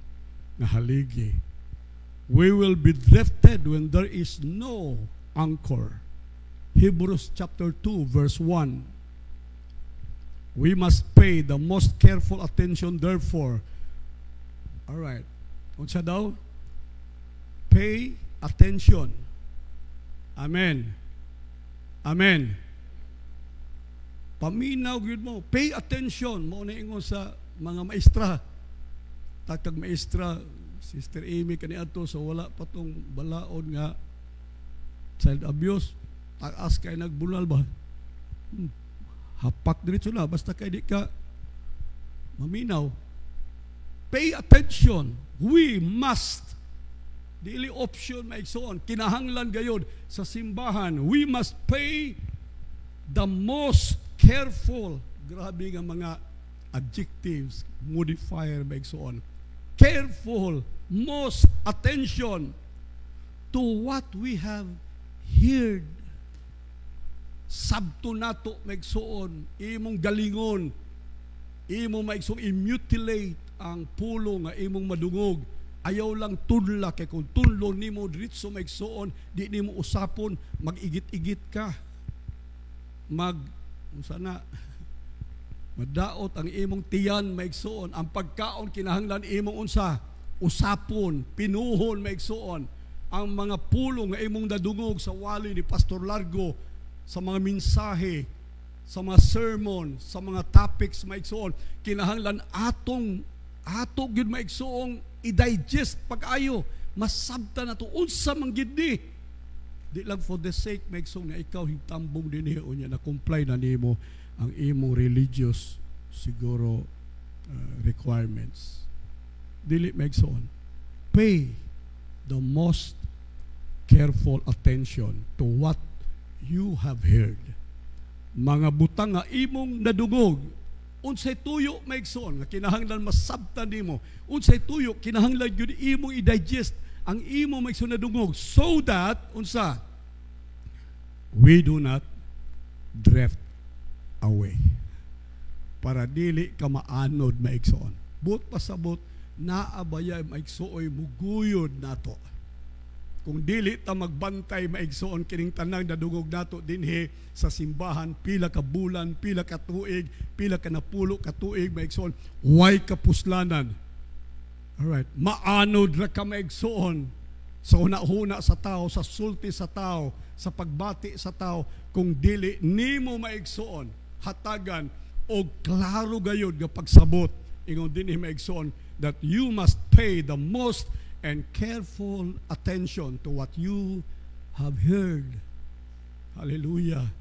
nga haligi. We will be drifted when there is no anchor. Hebrews chapter 2 verse 1. We must pay the most careful attention therefore. All right. Unsa daw? Pay attention. Amen. Amen. Paminaw gyud mo. Pay attention. Mao na ingon sa mga maestra. Takag maestra, Sister Amy kaniadto so wala pa tong balaod nga child abuse. Taas kay nagbulal ba? Hapak diretso na basta kay di ka maminaw. Pay attention. We must. Dili option maigsoon. Kinahanglan gayod sa simbahan. We must pay the most careful. Grabe nga mga adjectives, modifier maigsoon. Careful, most attention to what we have heard. Sabto nato maigsoon, imong galingon, imong maigsoon i-mutilate ang pulo nga imong madungog. Ayaw lang tunla kay kung tunlo nimo diretso maigsoon, di nimo usapon, mag-igit-igit ka. Sana madaot ang imong tiyan maigsoon, ang pagkaon kinahanglan imong unsa usapon, pinuhon maigsoon. Ang mga pulo nga imong nadungog sa wali ni Pastor Largo, sa mga mensahe, sa mga sermon, sa mga topics maigsoon, kinahanglan atong gyud maigsoong i-digest pag-ayo, masabta na to unsa man gid ni. Di lang for the sake maigsoon nga ikaw higtambong dinhi unya na comply na nimo ang imong religious siguro requirements. Dili maigsoon. Pay the most careful attention to what you have heard. Mga butang nga imong nadungog, unsay tuyo maigsoon nga kinahanglan masabtan nimo. Unsay tuyo kinahanglan gyud imong i-digest ang imong maigsoon nadungog so that unsa we do not drift away. Para dili ka maanod maigsoon. But pasabot naabaya maigsuoy muguyod nato. Kung dili ta magbantay maigsoon kining tanang nadungog nato dinhi sa simbahan, pila ka bulan, pila ka tuig, pila ka napulo ka tuig maigsoon, way kapuslanan. Alright, maanod ra ka maigsoon sa una-una sa tao, sa sulti sa tao, sa pagbati sa tao, kung dili nimo maigsoon, hatagan o klaro gayud nga pagsabot, ingon dinhi maigsoon that you must pay the most and careful attention to what you have heard. Hallelujah.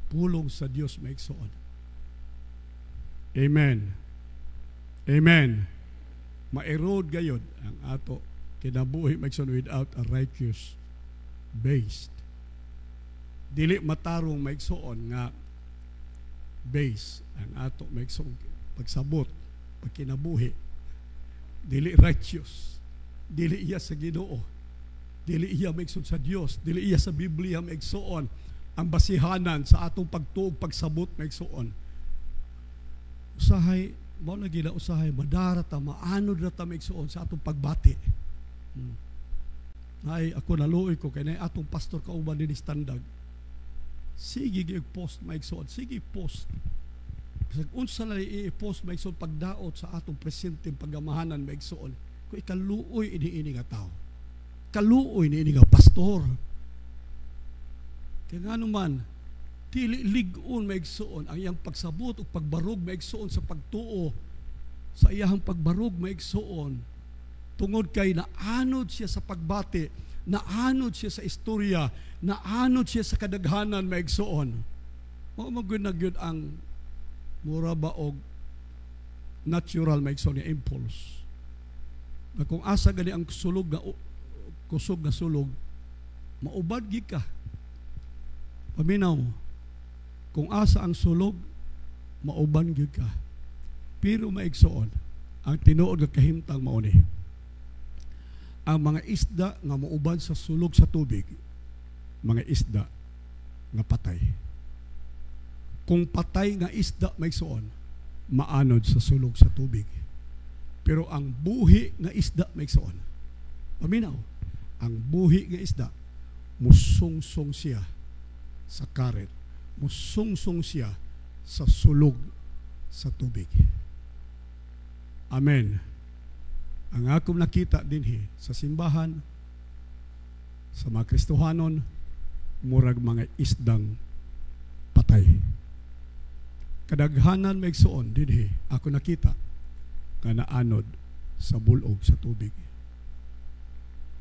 Pulong sa Dios maigsoon. Amen. Amen. Ma-erode gayod ang ato kinabuhi maigsoon without a righteous base. Dili matarong maigsoon nga base ang ato maigsoon pagsabot, pagkinabuhi. Dili righteous. Dili iya sa Ginoo, dili iya maigsoon sa Dios, dili iya sa Biblia maigsoon ang basihanan sa atong pagtuog pagsabot maigsoon. Usahay mao na gila usahay madara ta maanod ra ta maigsoon sa atong pagbati. Ay ako naluoy ko kay nay atong pastor kauban dinhi standard. Sige gyud post maigsoon, sige post. Unsa na i-post maigsoon pagdaot sa atong presenteng pagamahanan maigsoon. Kung ikaluoy ini nga tao, kaluoy ini nga pastor. Kaya nga naman, dili lig-on maigsoon ang iyang pagsabot o pagbarog maigsoon sa pagtuo, sa iyang pagbarog maigsoon, tungod kay naanod siya sa pagbati, naanod siya sa istorya, naanod siya sa kadaghanan maigsoon. Mao magyud ang mura ba og natural maigsoon nga impulse. Na kung asa gani ang sulog nga kusog nga sulog, maubad gid ka. Paminaw mo. Kung asa ang sulog, mauban gid ka. Pero maigsoon ang tinuod nga kahimtang mao ni. ang mga isda nga moubad sa sulog sa tubig, mga isda nga patay. Kung patay nga isda may suon, maanod sa sulog sa tubig. Pero ang buhi nga isda may suon, paminaw, ang buhi nga isda, musungsong siya sa karet, musungsong siya sa sulog sa tubig. Amen. Ang akong nakita dinhi sa simbahan, sa mga Kristohanon, murag mga isdang patay. Kadaghanan may igsuon dinhi ako nakita nga naanod sa bulog sa tubig.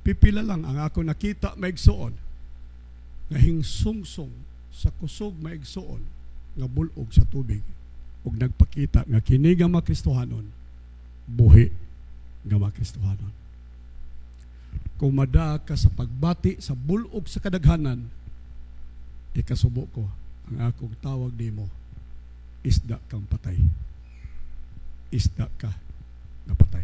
Pipila lang ang ako nakita may igsuon nga hingsungsong sa kusog may igsuon nga bulog sa tubig ug nagpakita nga kini nga mga Kristohanon buhi nga mga Kristohanon. Kung mada ka sa pagbati sa bulog sa kadaghanan, ikasubo ko ang akong tawag nimo, isda kang patay. Isda ka na patay.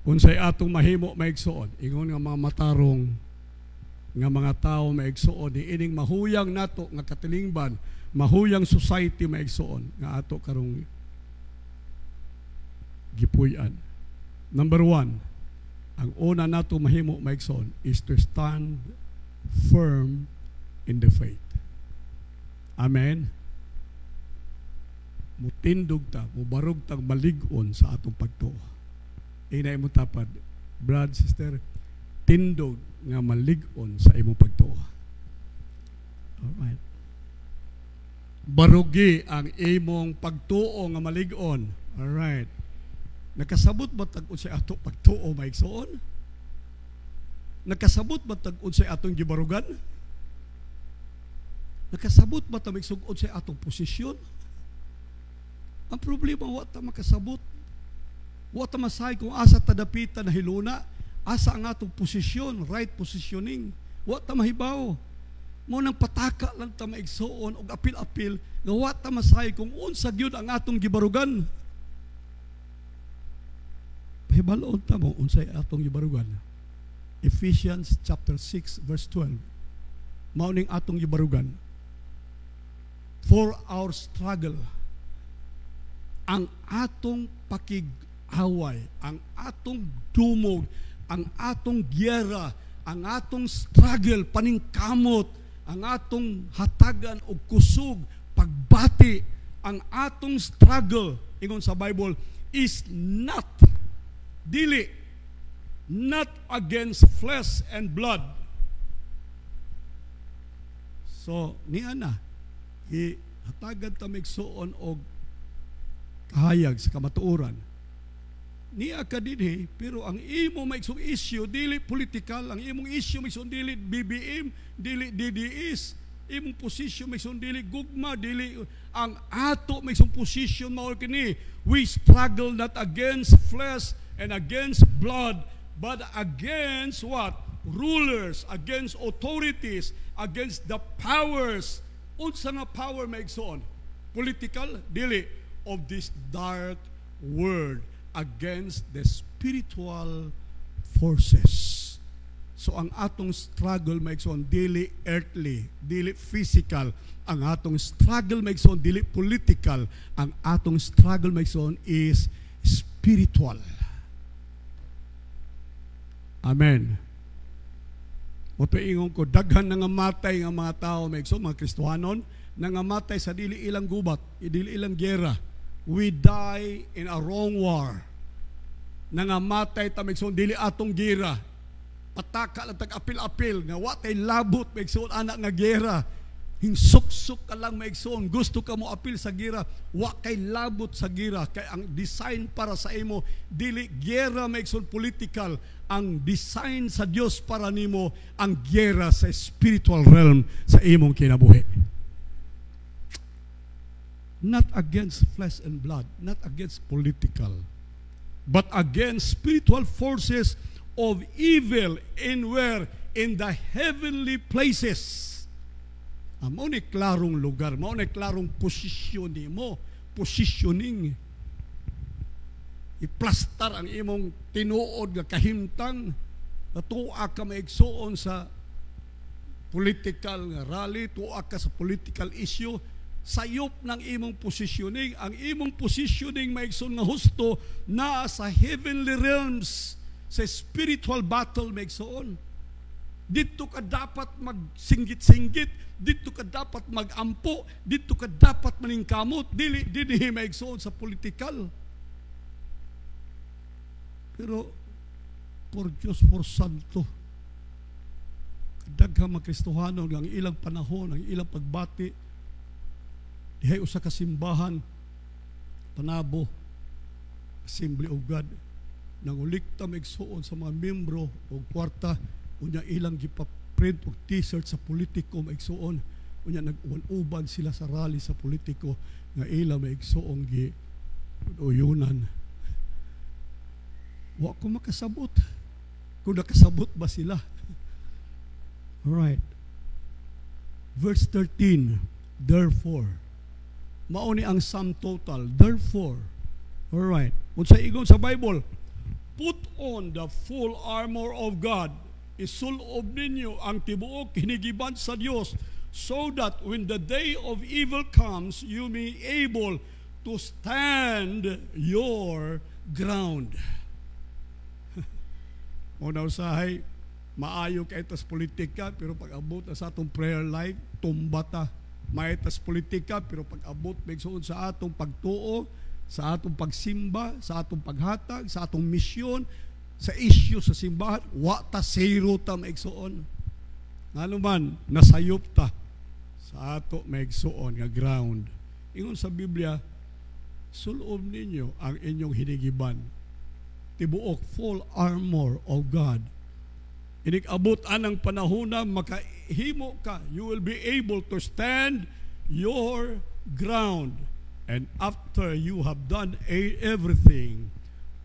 Unsay atong mahimo maigsuon, ingon nga mga matarong nga mga tao maigsuon, ining mahuyang nato nga katilingban, mahuyang society maigsuon nga ato karong gipuy-an. Number 1, ang una nato mahimo maigsuon is to stand firm in the faith. Amen. Mutindog ta, mubarog tang malig-on sa atong pagtuo. Inay mo tapad, brad, sister, tindog nga malig-on sa imong pagtuo. Alright. Barugi ang imong pagtuo nga malig-on. Alright. Nakasabot ba tag-on sa atong pagtuo maigsoon? Nakasabot ba tag-on sa atong gibarugan? Nakasabot ba ta magsugod sa atong posisyon? Ang problema, wa ta makasabot. Wa ta masahay kung asa tadapitan na hiluna, asa ang atong posisyon, right positioning. Wa ta mahibaw. Mo nang pataka lang ta maigsuon og apil-apil nga wa ta masahay kung unsa gyud ang atong gibarugan. Pahibaloon ta mo unsay atong gibarugan. Ephesians chapter 6 verse 12. Mao ning atong gibarugan. For our struggle, ang atong pakig-away, ang atong dumog, ang atong gyera, ang atong struggle, paningkamot, ang atong hatagan o kusog, pagbati, ang atong struggle, ingon sa Bible, is not, dili, not against flesh and blood. So, niya na, hatagan ta migsuon og kahayag sa kamatuoran. Niya ka dinhi, pero ang imo maigsong issue dili political, ang imong issue maigsong dili BBM, dili DDS, imong position maigsong dili gugma, dili ang ato maigsong position mao kini. We struggle not against flesh and against blood, but against what? Rulers, against authorities, against the powers. Unsa nga power maigsoon? Political, dili, of this dark world, against the spiritual forces. So ang atong struggle maigsoon dili earthly, dili physical. Ang atong struggle maigsoon dili political. Ang atong struggle maigsoon is spiritual. Amen. Motuingon ko, daghan nga matay nga mga tao, mga Kristohanon, nga matay sa dili ilang gubat, dili ilang gera. We die in a wrong war. Nga matay ta dili atong gera. Pataka lang tag-apil-apil, nga watay labot, anak nga gera. Hingsuk-suk ka lang maigsoon, gusto ka mo apil sa gira, wa kay labot sa gira, kay ang design para sa imo dili gera maigsoon political, ang design sa Dios para nimo ang gera sa spiritual realm sa imong kinabuhi. Not against flesh and blood, not against political, but against spiritual forces of evil in where? In the heavenly places. Mao ni klarong lugar, mao ni klarong posisyon nimo, positioning. iplastar ang imong tinuod nga kahimtang, natuwa ka maigsuon sa political nga rally, tuwa ka sa political issue, sayop ng imong positioning. Ang imong positioning maigsoon nga husto na sa heavenly realms, sa spiritual battle maigsoon. Dito ka dapat magsinggit-singgit, dito ka dapat magampo, dito ka dapat maningkamot, dili maigsoon sa political. Pero por Diyos, por Santo, daghang mga Kristohano ang ilang panahon, ang ilang pagbati, dihay usa ka simbahan, Panabo, Assembly of God, nangulikta maigsuon sa mga membro o kwarta, unya ilang gipa-print o t-shirt sa politiko maigsuon, unya nag-uban sila sa rally sa politiko, nga ilang maigsuon uyunan. Wa ko makasabot. Kung nakasabot ba sila? Alright. Verse 13, therefore. Mauni ang sum total. Therefore. Alright. Kung sa igon sa Bible, put on the full armor of God. Isulob ninyo ang tibuok hinigiban sa Diyos, so that when the day of evil comes, you may be able to stand your ground. Una usahay, maayo kay tas politika, pero pag abot sa atong prayer life, tumbata. May tas politika, pero pag abot maigsuon sa atong pagtuo, sa atong pagsimba, sa atong paghatag, sa atong misyon, sa issue sa simbahan, wa ta zero ta maigsuon. Ngano man nasayop ta sa ato maigsuon nga ground. Ingon sa Biblia, sulob ninyo ang inyong hinigiban. Tibuok full armor of God. Inig-abot anang panahon na makahimo ka, you will be able to stand your ground. And after you have done everything,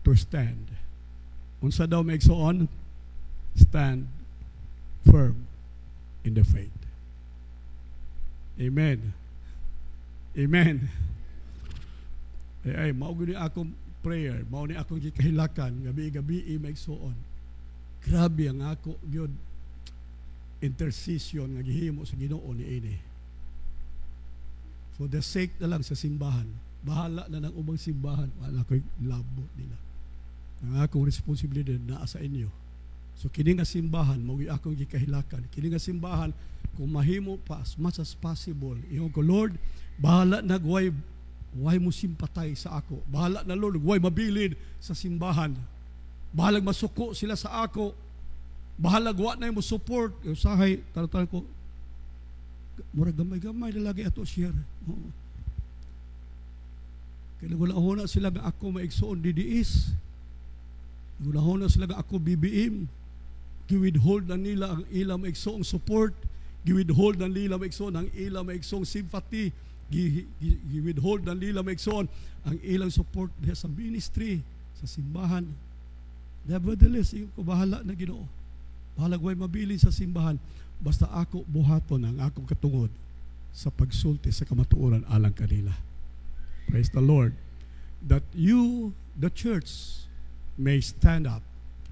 to stand. Unsa daw maigsuon? Stand firm in the faith. Amen. Amen. Ay, mao guni akong prayer, mao ni akong gikahilakan gabi-gabi maigsuon. Grabe ang ako gyud intercession nga gihimo sa Ginoo niini. For the sake na lang sa simbahan, bahala na ng ubang simbahan, wala ko'y labo nila. Ang akong responsibilidad naa sa inyo. So kini nga simbahan, maugi akong gikahilakan. Kini nga simbahan, kung mahimo pa as much as possible, iyon ko, Lord, bahala na way mo simpatay sa ako. Bahala na, Lord, way mabilin sa simbahan. Bahalag masuko sila sa ako. Bahalag wa na mo support. Usahay, tarutan ko, mura gamay-gamay na lagi ato share. Kaya gulahon na sila nga ako maigsoon didiis. Gulahon na sila nga ako BBM. Giwithhold na nila ang ilang maigsoong support. Giwithhold na nila maigsoon ang ilang maigsoong sympathy. Giwithhold na nila maigsoon ang ilang support sa ministry, sa simbahan. Nevertheless, yung ko bahala na Ginoo. Bahala way mabili sa simbahan. Basta ako buhaton ang akong katungod sa pagsulti sa kamatuoran alang kanila. Praise the Lord. That you, the church, may stand up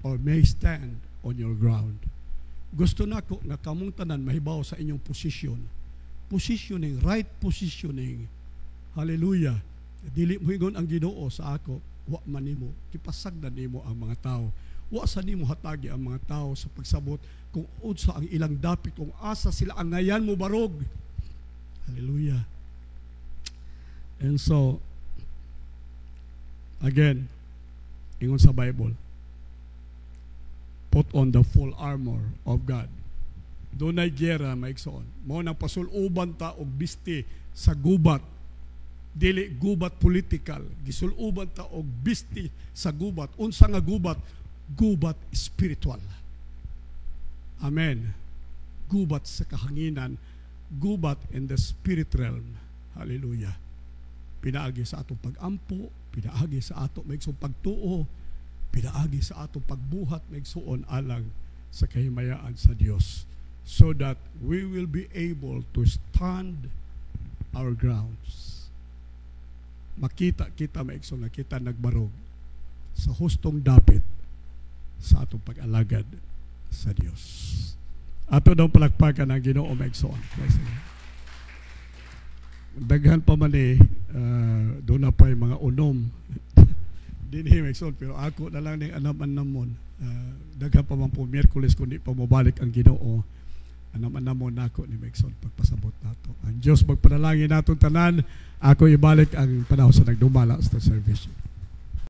or may stand on your ground. Gusto na ko nga kamong tanan mahibaw sa inyong posisyon. Positioning, right positioning. Hallelujah. Dili mo higon ang Ginoo sa ako, wa man nimo, kipasagdan nimo ang mga tao. Wa sa nimo hatagi ang mga tao sa pagsabot kung unsa ang ilang dapit, kung asa sila ang ngayan mo barog. Hallelujah. And so, again, ingon sa Bible, put on the full armor of God. Doon ay gera maigsoon. Mao nang pasuluban ta og bisti sa gubat. Dili gubat political. Gisuluban ta og bisti sa gubat. Unsa nga gubat? Gubat spiritual. Amen. Gubat sa kahanginan. Gubat in the spirit realm. Hallelujah. Pinaagi sa atong pag-ampo, pinaagi sa atong maigsoong pagtuo, pinaagi sa atong pagbuhat maigsoon alang sa kahimayaan sa Dios, so that we will be able to stand our grounds. Makita kita maigsoon nga kita nagbarog. sa hustong dapit sa atong pag-alagad sa Dios. Ato daw palakpakan ang Ginoo maigsoon. Daghan pa man doon na pa yung mga unom dinhi maigsoon, pero ako na lang ning anam-anamon. Daghan pa man po Miyerkules kundi pa mobalik ang Ginoo, anam-anamon nako ni maigsoon pagpasabot nato. Ang Dios magpanalangin naton tanan. Ako ibalik ang panahon sa nagdumala sa service.